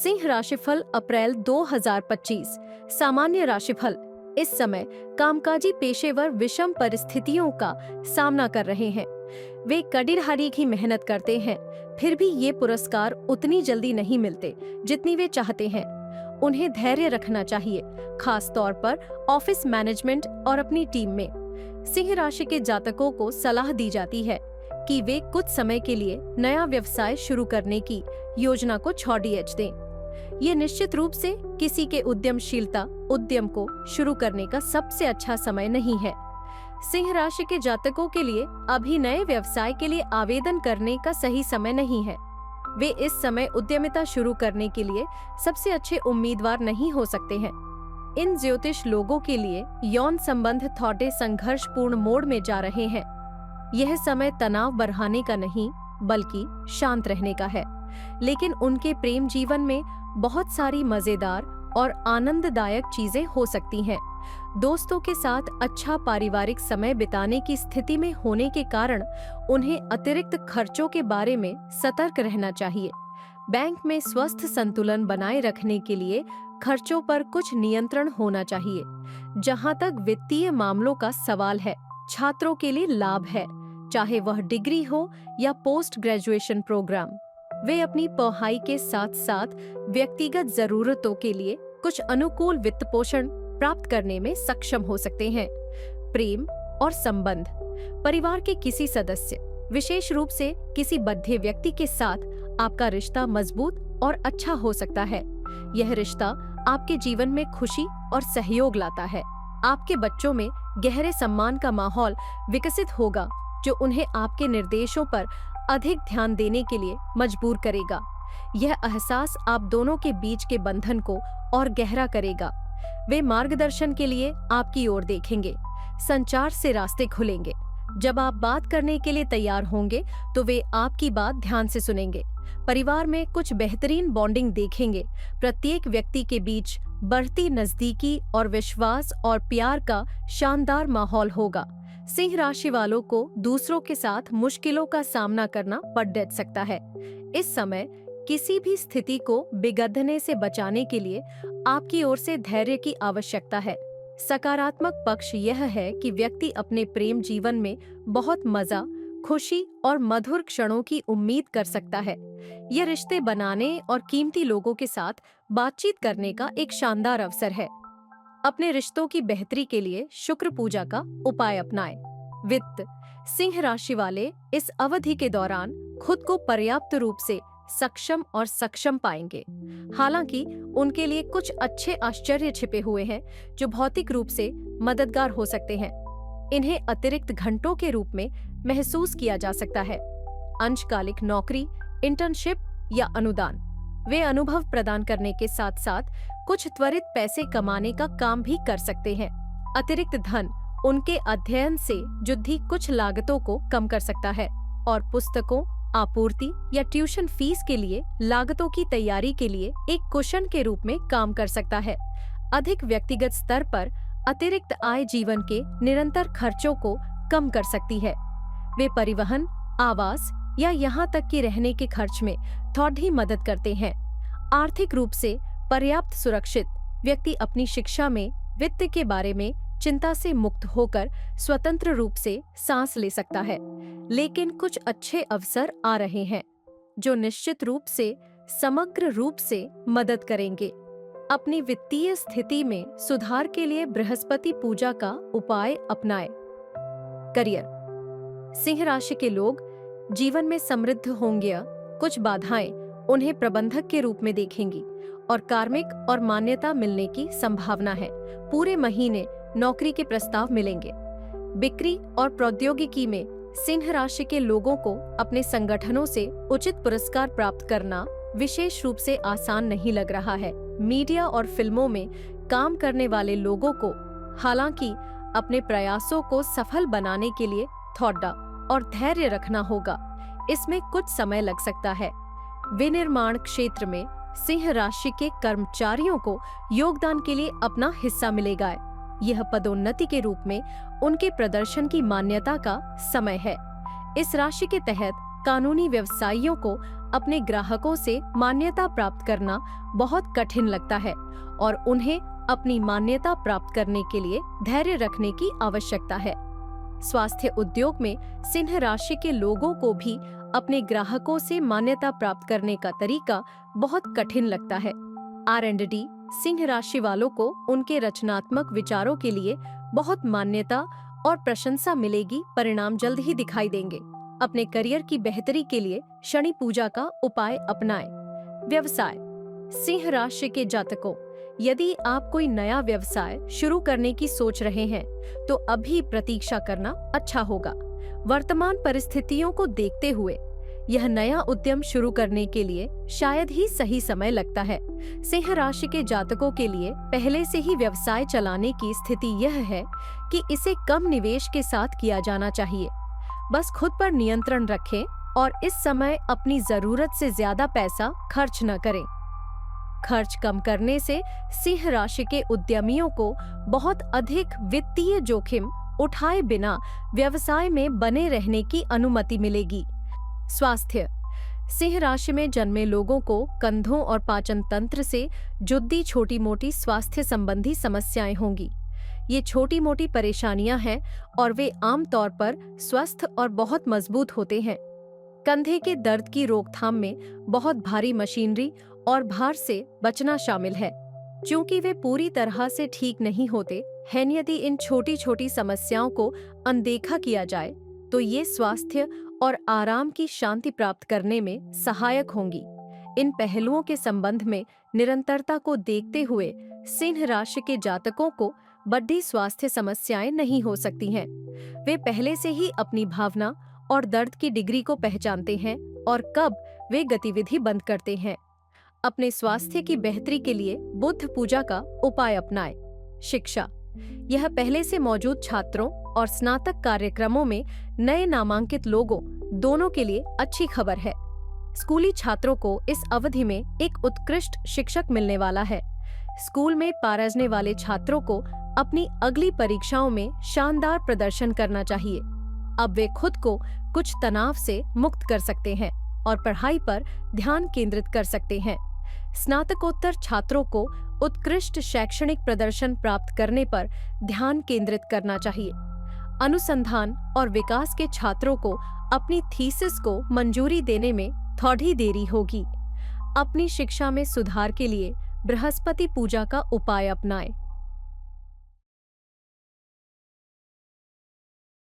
सिंह राशिफल अप्रैल 2025। सामान्य राशिफल। इस समय कामकाजी पेशेवर विषम परिस्थितियों का सामना कर रहे हैं। वे कड़ी की मेहनत करते हैं, फिर भी ये पुरस्कार उतनी जल्दी नहीं मिलते जितनी वे चाहते हैं। उन्हें धैर्य रखना चाहिए, खास तौर पर ऑफिस मैनेजमेंट और अपनी टीम में। सिंह राशि के जातकों को सलाह दी जाती है कि वे कुछ समय के लिए नया व्यवसाय शुरू करने की योजना को छोड़ दें। ये निश्चित रूप से किसी के उद्यम को शुरू करने का सबसे अच्छा समय नहीं है। सिंह राशि के जातकों के लिए अभी नए व्यवसाय के लिए आवेदन करने का सही समय नहीं है। वे इस समय उद्यमिता शुरू करने के लिए सबसे अच्छे उम्मीदवार नहीं हो सकते हैं। इन ज्योतिष लोगों के लिए यौन संबंध थोड़े संघर्षपूर्ण मोड में जा रहे हैं। यह समय तनाव बढ़ाने का नहीं, बल्कि शांत रहने का है। लेकिन उनके प्रेम जीवन में बहुत सारी मजेदार और आनंददायक चीजें हो सकती हैं। दोस्तों के साथ अच्छा पारिवारिक समय बिताने की स्थिति में होने के कारण उन्हें अतिरिक्त खर्चों के बारे में सतर्क रहना चाहिए। बैंक में स्वस्थ संतुलन बनाए रखने के लिए खर्चों पर कुछ नियंत्रण होना चाहिए। जहां तक वित्तीय मामलों का सवाल है, छात्रों के लिए लाभ है, चाहे वह डिग्री हो या पोस्ट ग्रेजुएशन प्रोग्राम। वे अपनी पढ़ाई के साथ साथ व्यक्तिगत जरूरतों के लिए कुछ अनुकूल वित्त पोषण प्राप्त करने में सक्षम हो सकते हैं। प्रेम और संबंध। परिवार के किसी सदस्य, विशेष रूप से किसी बद्धे व्यक्ति के साथ आपका रिश्ता मजबूत और अच्छा हो सकता है। यह रिश्ता आपके जीवन में खुशी और सहयोग लाता है। आपके बच्चों में गहरे सम्मान का माहौल विकसित होगा, जो उन्हें आपके निर्देशों पर अधिक ध्यान देने के लिए मजबूर करेगा। यह एहसास आप दोनों के बीच के बंधन को और गहरा करेगा। वे मार्गदर्शन के लिए आपकी ओर देखेंगे। संचार से रास्ते खुलेंगे। जब आप बात करने के लिए तैयार होंगे तो वे आपकी बात ध्यान से सुनेंगे। परिवार में कुछ बेहतरीन बॉन्डिंग देखेंगे। प्रत्येक व्यक्ति के बीच बढ़ती नजदीकी और विश्वास और प्यार का शानदार माहौल होगा। सिंह राशि वालों को दूसरों के साथ मुश्किलों का सामना करना पड़ सकता है। इस समय किसी भी स्थिति को बिगड़ने से बचाने के लिए आपकी ओर से धैर्य की आवश्यकता है। सकारात्मक पक्ष यह है कि व्यक्ति अपने प्रेम जीवन में बहुत मजा, खुशी और मधुर क्षणों की उम्मीद कर सकता है। यह रिश्ते बनाने और कीमती लोगों के साथ बातचीत करने का एक शानदार अवसर है। अपने रिश्तों की बेहतरी के लिए शुक्र पूजा का उपाय अपनाएं। वित्त। सिंह राशि वाले इस अवधि के दौरान खुद को पर्याप्त रूप से सक्षम और सक्षम पाएंगे। हालांकि उनके लिए कुछ अच्छे आश्चर्य छिपे हुए हैं जो भौतिक रूप से मददगार हो सकते हैं। इन्हें अतिरिक्त घंटों के रूप में महसूस किया जा सकता है। अंशकालिक नौकरी, इंटर्नशिप या अनुदान। वे अनुभव प्रदान करने के साथ साथ कुछ त्वरित पैसे कमाने का काम भी कर सकते हैं। अतिरिक्त धन उनके अध्ययन से जुड़ी कुछ लागतों को कम कर सकता है और पुस्तकों, आपूर्ति या ट्यूशन फीस के लिए लागतों की तैयारी के लिए एक कुशन के रूप में काम कर सकता है। अधिक व्यक्तिगत स्तर पर अतिरिक्त आय जीवन के निरंतर खर्चों को कम कर सकती है। वे परिवहन, आवास या यहाँ तक कि रहने के खर्च में थोड़ी मदद करते हैं। आर्थिक रूप से पर्याप्त सुरक्षित व्यक्ति अपनी शिक्षा में वित्त के बारे में चिंता से मुक्त होकर स्वतंत्र रूप से सांस ले सकता है। लेकिन कुछ अच्छे अवसर आ रहे हैं जो निश्चित रूप से समग्र रूप से मदद करेंगे। अपनी वित्तीय स्थिति में सुधार के लिए बृहस्पति पूजा का उपाय अपनाएं। करियर। सिंह राशि के लोग जीवन में समृद्ध होंगे। कुछ बाधाएं उन्हें प्रबंधक के रूप में देखेंगी और कार्मिक और मान्यता मिलने की संभावना है। पूरे महीने नौकरी के प्रस्ताव मिलेंगे। बिक्री और प्रौद्योगिकी में सिंह राशि के लोगों को अपने संगठनों से उचित पुरस्कार प्राप्त करना विशेष रूप से आसान नहीं लग रहा है। मीडिया और फिल्मों में काम करने वाले लोगों को हालांकि अपने प्रयासों को सफल बनाने के लिए थोड़ा और धैर्य रखना होगा। इसमें कुछ समय लग सकता है। विनिर्माण क्षेत्र में सिंह राशि के कर्मचारियों को योगदान के लिए अपना हिस्सा मिलेगा। यह पदोन्नति के रूप में उनके प्रदर्शन की मान्यता का समय है। इस राशि के तहत कानूनी व्यवसायियों को अपने ग्राहकों से मान्यता प्राप्त करना बहुत कठिन लगता है और उन्हें अपनी मान्यता प्राप्त करने के लिए धैर्य रखने की आवश्यकता है। स्वास्थ्य उद्योग में सिंह राशि के लोगों को भी अपने ग्राहकों से मान्यता प्राप्त करने का तरीका बहुत कठिन लगता है। R&D सिंह राशि वालों को उनके रचनात्मक विचारों के लिए बहुत मान्यता और प्रशंसा मिलेगी, परिणाम जल्द ही दिखाई देंगे। अपने करियर की बेहतरी के लिए शनि पूजा का उपाय अपनाएं। व्यवसाय, सिंह राशि के जातकों, यदि आप कोई नया व्यवसाय शुरू करने की सोच रहे हैं तो अभी प्रतीक्षा करना अच्छा होगा। वर्तमान परिस्थितियों को देखते हुए यह नया उद्यम शुरू करने के लिए शायद ही सही समय लगता है। सिंह राशि के जातकों के लिए पहले से ही व्यवसाय चलाने की स्थिति यह है कि इसे कम निवेश के साथ किया जाना चाहिए। बस खुद पर नियंत्रण रखें और इस समय अपनी जरूरत से ज्यादा पैसा खर्च न करें। खर्च कम करने से सिंह राशि के उद्यमियों को बहुत अधिक वित्तीय जोखिम उठाए बिना व्यवसाय में बने रहने की अनुमति मिलेगी। स्वास्थ्य, सिंह राशि में जन्मे लोगों को कंधों और पाचन तंत्र से जुड़ी छोटी मोटी स्वास्थ्य संबंधी समस्याएं होंगी। ये छोटी मोटी परेशानियां हैं और वे आमतौर पर स्वस्थ और बहुत मजबूत होते हैं। कंधे के दर्द की रोकथाम में बहुत भारी मशीनरी और भार से बचना शामिल है। क्योंकि वे पूरी तरह से ठीक नहीं होते हैं, यदि इन छोटी छोटी समस्याओं को अनदेखा किया जाए तो ये स्वास्थ्य और आराम की शांति प्राप्त करने में सहायक होंगी। इन पहलुओं के संबंध में निरंतरता को देखते हुए सिंह राशि के जातकों को बड़ी स्वास्थ्य समस्याएं नहीं हो सकती हैं। वे पहले से ही अपनी भावना और दर्द की डिग्री को पहचानते हैं और कब वे गतिविधि बंद करते हैं। अपने स्वास्थ्य की बेहतरी के लिए बुध पूजा का उपाय अपनाएं। शिक्षा, यह पहले से मौजूद छात्रों और स्नातक कार्यक्रमों में नए नामांकित लोगों दोनों के लिए अच्छी खबर है। स्कूली छात्रों को इस अवधि में एक उत्कृष्ट शिक्षक मिलने वाला है। स्कूल में पारजने वाले छात्रों को अपनी अगली परीक्षाओं में शानदार प्रदर्शन करना चाहिए। अब वे खुद को कुछ तनाव से मुक्त कर सकते हैं और पढ़ाई पर ध्यान केंद्रित कर सकते हैं। स्नातकोत्तर छात्रों को उत्कृष्ट शैक्षणिक प्रदर्शन प्राप्त करने पर ध्यान केंद्रित करना चाहिए। अनुसंधान और विकास के छात्रों को अपनी थीसिस को मंजूरी देने में थोड़ी देरी होगी। अपनी शिक्षा में सुधार के लिए बृहस्पति पूजा का उपाय अपनाएं।